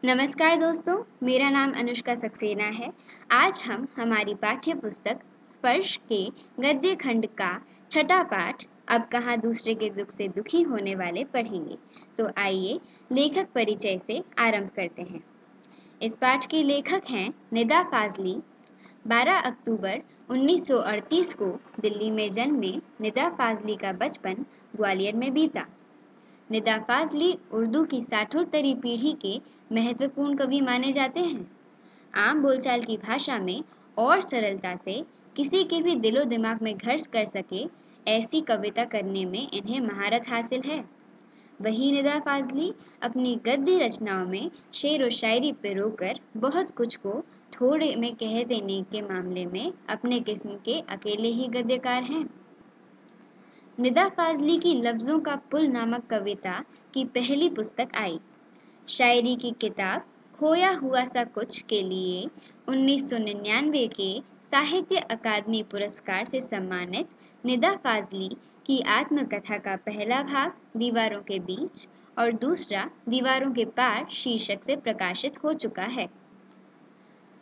नमस्कार दोस्तों, मेरा नाम अनुष्का सक्सेना है। आज हम हमारी पाठ्य पुस्तक स्पर्श के गद्य खंड का छठा पाठ अब कहाँ दूसरे के दुख से दुखी होने वाले पढ़ेंगे। तो आइए लेखक परिचय से आरंभ करते हैं। इस पाठ के लेखक हैं निदा फाजली। 12 अक्टूबर 1938 को दिल्ली में जन्मे निदा फाजली का बचपन ग्वालियर में बीता। निदा फाजली उर्दू की साठोत्तरी पीढ़ी के महत्वपूर्ण कवि माने जाते हैं। आम बोलचाल की भाषा में और सरलता से किसी के भी दिलो दिमाग में घर कर सके ऐसी कविता करने में इन्हें महारत हासिल है। वही निदा फाजली अपनी गद्य रचनाओं में शेर व शायरी पिरोकर बहुत कुछ को थोड़े में कह देने के मामले में अपने किस्म के अकेले ही गद्यकार हैं। निदा फाजली की लफ्ज़ों का पुल नामक कविता की पहली पुस्तक आई। शायरी की किताब खोया हुआ सा कुछ के लिए 1999 के साहित्य अकादमी पुरस्कार से सम्मानित निदा फाजली की आत्मकथा का पहला भाग दीवारों के बीच और दूसरा दीवारों के पार शीर्षक से प्रकाशित हो चुका है।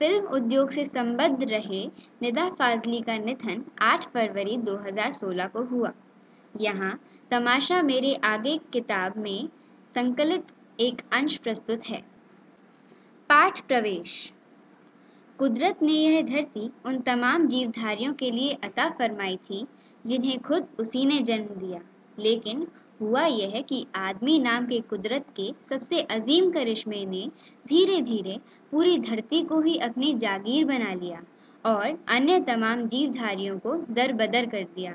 फिल्म उद्योग से संबद्ध रहे निदा फाजली का निधन 8 फरवरी 2016 को हुआ। यहाँ तमाशा मेरे आगे किताब में संकलित एक अंश प्रस्तुत है। पाठ प्रवेश। कुदरत ने यह धरती उन तमाम जीवधारियों के लिए अता फरमाई थी जिन्हें खुद उसी ने जन्म दिया, लेकिन हुआ यह कि आदमी नाम के कुदरत के सबसे अजीम करिश्मे ने धीरे धीरे पूरी धरती को ही अपनी जागीर बना लिया और अन्य तमाम जीवधारियों को दरबदर कर दिया।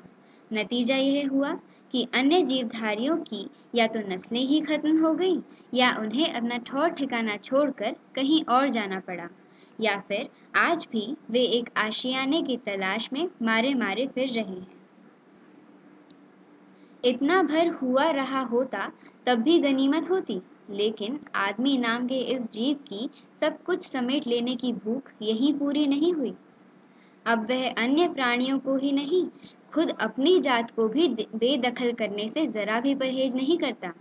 नतीजा यह हुआ कि अन्य जीवधारियों की या तो नस्लें ही खत्म हो गईं या उन्हें अपना ठौर ठिकाना छोड़कर कहीं और जाना पड़ा, या फिर आज भी वे एक आशियाने की तलाश में मारे मारे फिर रहे हैं। इतना भर हुआ रहा होता तब भी गनीमत होती, लेकिन आदमी नाम के इस जीव की सब कुछ समेट लेने की भूख यही पूरी नहीं हुई। अब वह अन्य प्राणियों को ही नहीं, खुद अपनी जात को भी बेदखल करने से जरा भी परहेज नहीं करता।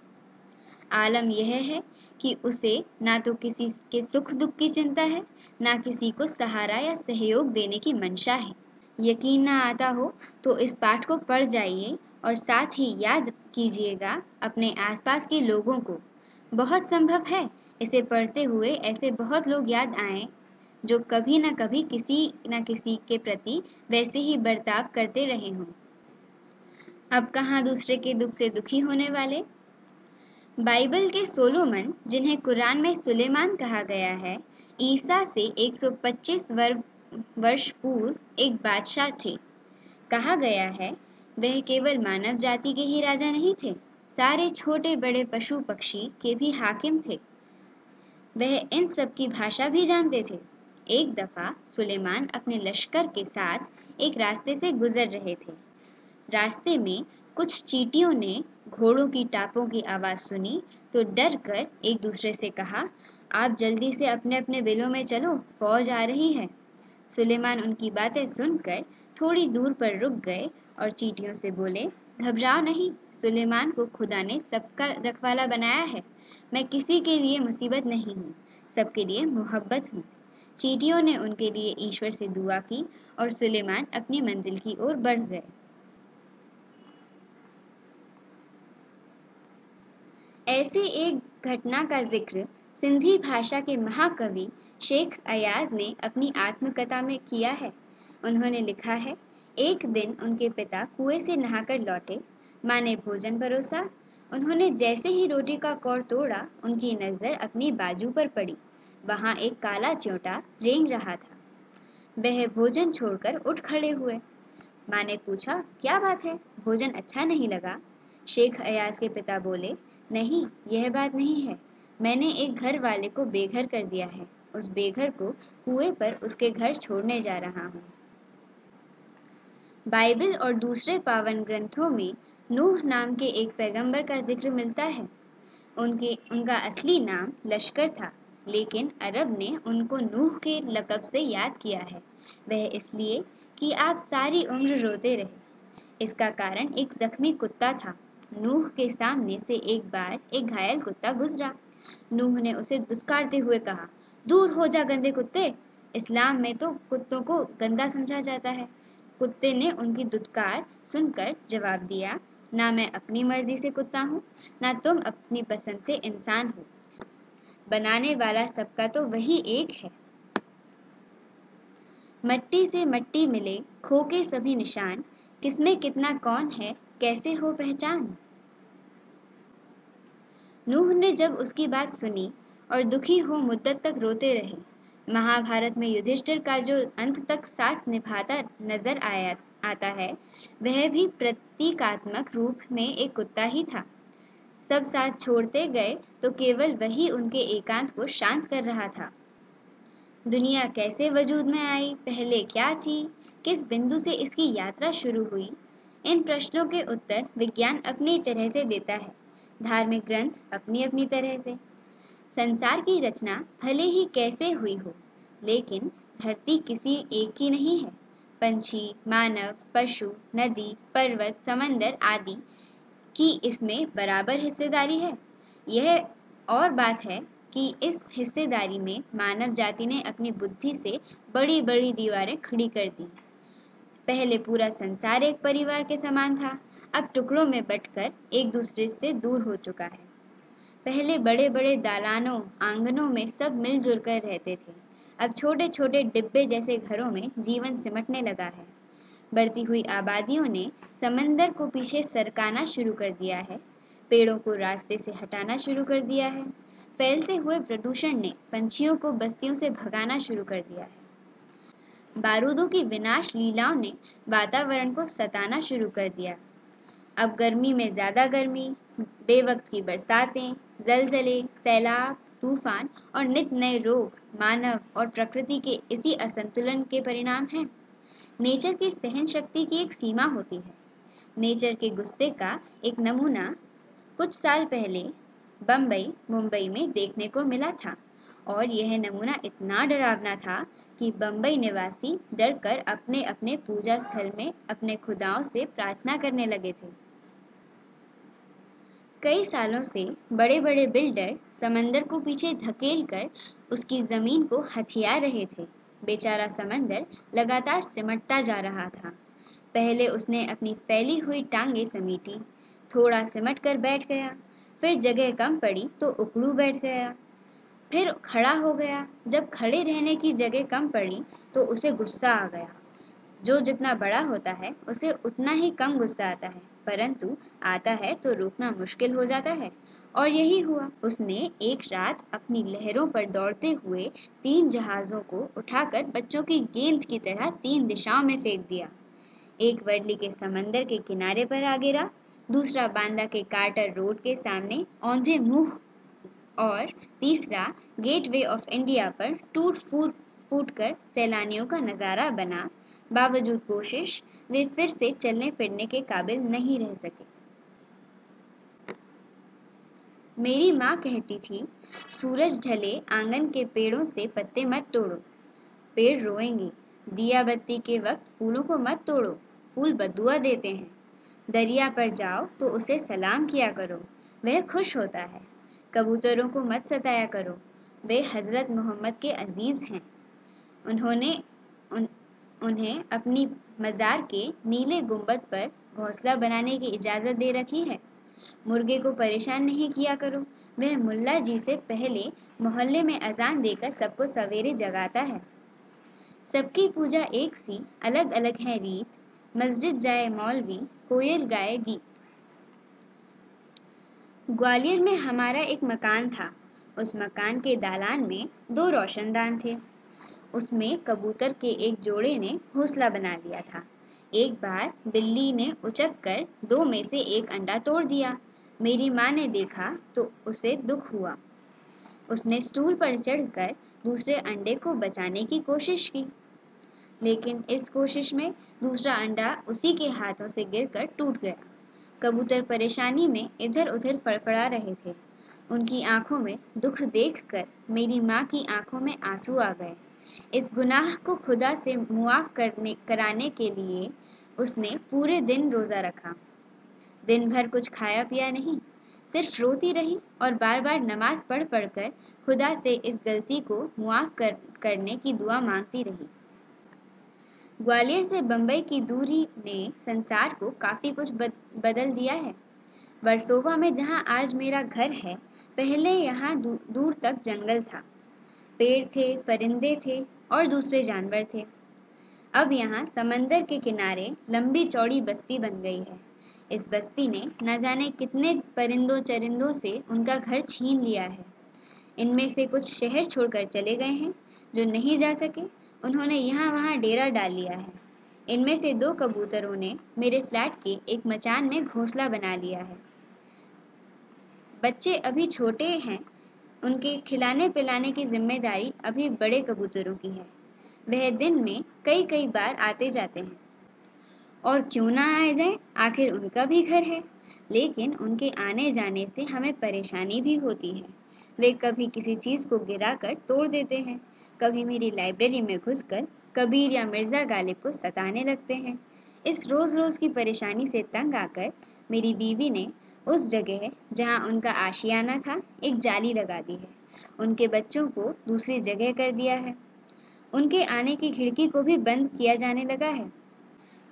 आलम यह है कि उसे ना तो किसी के सुख दुख की चिंता है, ना किसी को सहारा या सहयोग देने की मंशा है। यकीन ना आता हो तो इस पाठ को पढ़ जाइए और साथ ही याद कीजिएगा अपने आसपास के लोगों को। बहुत संभव है इसे पढ़ते हुए ऐसे बहुत लोग याद आएं जो कभी न कभी किसी न किसी के प्रति वैसे ही बर्ताव करते रहे हों। अब कहाँ दूसरे के दुख से दुखी होने वाले। बाइबल के सोलोमन, जिन्हें कुरान में सुलेमान कहा गया है, ईसा से 125 वर्ष पूर्व एक बादशाह थे। कहा गया है वह केवल मानव जाति के ही राजा नहीं थे, सारे छोटे बड़े पशु पक्षी के भी हाकिम थे। वह इन सब की भाषा भी जानते थे। एक दफा सुलेमान अपने लश्कर के साथ एक रास्ते से गुजर रहे थे। रास्ते में कुछ चींटियों ने घोड़ों की टापों की आवाज़ सुनी तो डर कर एक दूसरे से कहा, आप जल्दी से अपने अपने बिलों में चलो, फौज आ रही है। सुलेमान उनकी बातें सुनकर थोड़ी दूर पर रुक गए और चींटियों से बोले, घबराओ नहीं, सुलेमान को खुदा ने सबका रखवाला बनाया है। मैं किसी के लिए मुसीबत नहीं हूँ, सबके लिए मोहब्बत हूँ। चींटियों ने उनके लिए ईश्वर से दुआ की और सुलेमान अपनी मंजिल की ओर बढ़ गए। ऐसे एक घटना का जिक्र सिंधी भाषा के महाकवि शेख अयाज ने अपनी आत्मकथा में किया है। उन्होंने लिखा है, एक दिन उनके पिता कुएं से नहाकर लौटे। माँ ने भोजन परोसा। उन्होंने जैसे ही रोटी का कौर तोड़ा, उनकी नज़र अपनी बाजू पर पड़ी। वहाँ एक काला च्योंटा रेंग रहा था। वह भोजन छोड़कर उठ खड़े हुए। माँ ने पूछा, क्या बात है, भोजन अच्छा नहीं लगा? शेख अयाज के पिता बोले, नहीं, यह बात नहीं है। मैंने एक घर वाले को बेघर कर दिया है। उस बेघर को कुएं पर उसके घर छोड़ने जा रहा हूँ। बाइबल और दूसरे पावन ग्रंथों में नूह नाम के एक पैगंबर का जिक्र मिलता है। उनका असली नाम लश्कर था, लेकिन अरब ने उनको नूह के लक़ब से याद किया है। वह इसलिए कि आप सारी उम्र रोते रहे। इसका कारण एक जख्मी कुत्ता था। नूह के सामने से एक बार एक घायल कुत्ता गुजरा। नूह ने उसे दुत्कारते हुए कहा, दूर हो जा गंदे कुत्ते। इस्लाम में तो कुत्तों को गंदा समझा जाता है। कुत्ते ने उनकी दुत्कार सुनकर जवाब दिया, ना मैं अपनी मर्जी से कुत्ता हूँ, ना तुम अपनी पसंद से इंसान हो। बनाने वाला सबका तो वही एक है। मट्टी से मट्टी मिले खो के सभी निशान, किसमें कितना कौन है कैसे हो पहचान। नूह ने जब उसकी बात सुनी और दुखी हो मुद्दत तक रोते रहे। महाभारत में युधिष्ठिर का जो अंत तक साथ निभाता नजर आता है, वह भी प्रतीकात्मक रूप में एक कुत्ता ही था। सब साथ छोड़ते गए तो केवल वही उनके एकांत को शांत कर रहा था। दुनिया कैसे वजूद में आई, पहले क्या थी, किस बिंदु से इसकी यात्रा शुरू हुई, इन प्रश्नों के उत्तर विज्ञान अपनी तरह से देता है, धार्मिक ग्रंथ अपनी अपनी तरह से। संसार की रचना भले ही कैसे हुई हो, लेकिन धरती किसी एक की नहीं है। पंछी, मानव, पशु, नदी, पर्वत, समंदर आदि की इसमें बराबर हिस्सेदारी है। यह और बात है कि इस हिस्सेदारी में मानव जाति ने अपनी बुद्धि से बड़ी बड़ी दीवारें खड़ी कर दी। पहले पूरा संसार एक परिवार के समान था, अब टुकड़ों में बंटकर एक दूसरे से दूर हो चुका है। पहले बड़े बड़े दालानों आंगनों में सब मिलजुल कर रहते थे, अब छोटे छोटे डिब्बे जैसे घरों में जीवन सिमटने लगा है। बढ़ती हुई आबादियों ने समंदर को पीछे सरकाना शुरू कर दिया है, पेड़ों को रास्ते से हटाना शुरू कर दिया है, फैलते हुए प्रदूषण ने पंछियों को बस्तियों से भगाना शुरू कर दिया है। बारूदों की विनाश लीलाओं ने वातावरण को सताना शुरू कर दिया। अब गर्मी में ज़्यादा गर्मी, बेवक्त की बरसातें, जलजले, सैलाब, तूफान और नित नए रोग मानव और प्रकृति के इसी असंतुलन के परिणाम हैं। नेचर की सहन शक्ति की एक सीमा होती है। नेचर के गुस्से का एक नमूना कुछ साल पहले बम्बई, मुंबई में देखने को मिला था, और यह नमूना इतना डरावना था कि बम्बई निवासी डरकर अपने अपने पूजा स्थल में अपने खुदाओं से प्रार्थना करने लगे थे। कई सालों से बड़े बड़े बिल्डर समंदर को पीछे धकेल कर उसकी जमीन को हथिया रहे थे। बेचारा समंदर लगातार सिमटता जा रहा था। पहले उसने अपनी फैली हुई टांगें समेटी, थोड़ा सिमट कर बैठ गया, फिर जगह कम पड़ी तो उकड़ू बैठ गया, फिर खड़ा हो गया। जब खड़े रहने की जगह कम पड़ी तो उसे गुस्सा आ गया। जो जितना बड़ा होता है उसे उतना ही कम गुस्सा आता है, परंतु आता है तो रोकना मुश्किल हो जाता है। और यही हुआ। उसने एक रात अपनी लहरों पर दौड़ते हुए 3 जहाज़ों को उठाकर बच्चों की गेंद की तरह 3 दिशाओं में फेंक दिया। एक वर्ली के समंदर के किनारे पर आ गिरा, दूसरा बांदा के कार्टर रोड के सामने औंधे मुंह, और तीसरा गेटवे ऑफ इंडिया पर टूट फूट फूट कर सैलानियों का नज़ारा बना। बावजूद कोशिश वे फिर से चलने फिरने के काबिल नहीं रह सके। मेरी माँ कहती थी, सूरज ढले आंगन के पेड़ों से पत्ते मत तोड़ो, पेड़ रोएंगे। दिया बत्ती के वक्त फूलों को मत तोड़ो, फूल बदुआ देते हैं। दरिया पर जाओ तो उसे सलाम किया करो, वह खुश होता है। कबूतरों को मत सताया करो, वे हज़रत मोहम्मद के अजीज़ हैं। उन्होंने उन्हें अपनी मज़ार के नीले गुंबद पर घोंसला बनाने की इजाज़त दे रखी है। मुर्गे को परेशान नहीं किया करो, वह मुल्ला जी से पहले मोहल्ले में अजान देकर सबको सवेरे जगाता है। सबकी पूजा एक सी, अलग अलग है रीत, मस्जिद जाए मौलवी, कोयल गाए गीत। ग्वालियर में हमारा एक मकान था। उस मकान के दालान में 2 रोशनदान थे। उसमें कबूतर के एक जोड़े ने घोंसला बना लिया था। एक बार बिल्ली ने उचक कर 2 में से 1 अंडा तोड़ दिया। मेरी माँ ने देखा तो उसे दुख हुआ। उसने स्टूल पर चढ़कर दूसरे अंडे को बचाने की कोशिश की, लेकिन इस कोशिश में दूसरा अंडा उसी के हाथों से गिरकर टूट गया। कबूतर परेशानी में इधर उधर फड़फड़ा रहे थे। उनकी आंखों में दुख देखकर मेरी माँ की आंखों में आंसू आ गए। इस गुनाह को खुदा से मुआफ कराने के लिए उसने पूरे दिन रोज़ा रखा। दिन भर कुछ खाया पिया नहीं, सिर्फ रोती रही और बार बार नमाज पढ़ पढ़कर खुदा से इस गलती को करने की दुआ मांगती रही। ग्वालियर से बंबई की दूरी ने संसार को काफ़ी कुछ बदल दिया है। वर्सोवा में जहाँ आज मेरा घर है, पहले यहाँ दूर तक जंगल था। पेड़ थे, परिंदे थे और दूसरे जानवर थे। अब यहाँ समंदर के किनारे लंबी चौड़ी बस्ती बन गई है। इस बस्ती ने न जाने कितने परिंदों चरिंदों से उनका घर छीन लिया है। इनमें से कुछ शहर छोड़कर चले गए हैं, जो नहीं जा सके उन्होंने यहाँ वहाँ डेरा डाल लिया है। इनमें से 2 कबूतरों ने मेरे फ्लैट के एक मचान में घोंसला बना लिया है। बच्चे अभी छोटे हैं, उनके खिलाने पिलाने की जिम्मेदारी अभी बड़े कबूतरों की है। वह दिन में कई कई बार आते जाते हैं। और क्यों ना आए जाए, आखिर उनका भी घर है। लेकिन उनके आने जाने से हमें परेशानी भी होती है। वे कभी किसी चीज़ को गिराकर तोड़ देते हैं, कभी मेरी लाइब्रेरी में घुसकर कबीर या मिर्ज़ा गालिब को सताने लगते हैं। इस रोज़ रोज़ की परेशानी से तंग आकर मेरी बीवी ने उस जगह जहाँ उनका आशियाना था एक जाली लगा दी है। उनके बच्चों को दूसरी जगह कर दिया है। उनके आने की खिड़की को भी बंद किया जाने लगा है।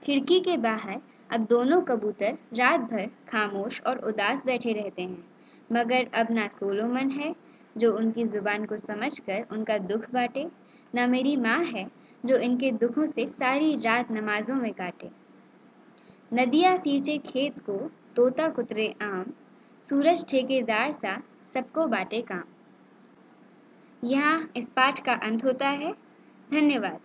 खिड़की के बाहर अब दोनों कबूतर रात भर खामोश और उदास बैठे रहते हैं, मगर अब ना सोलोमन है जो उनकी जुबान को समझकर उनका दुख बांटे, ना मेरी माँ है जो इनके दुखों से सारी रात नमाजों में काटे। नदियाँ सींचे खेत को, तोता कुतरे आम, सूरज ठेकेदार सा सबको बांटे काम। यहाँ इस पाठ का अंत होता है। धन्यवाद।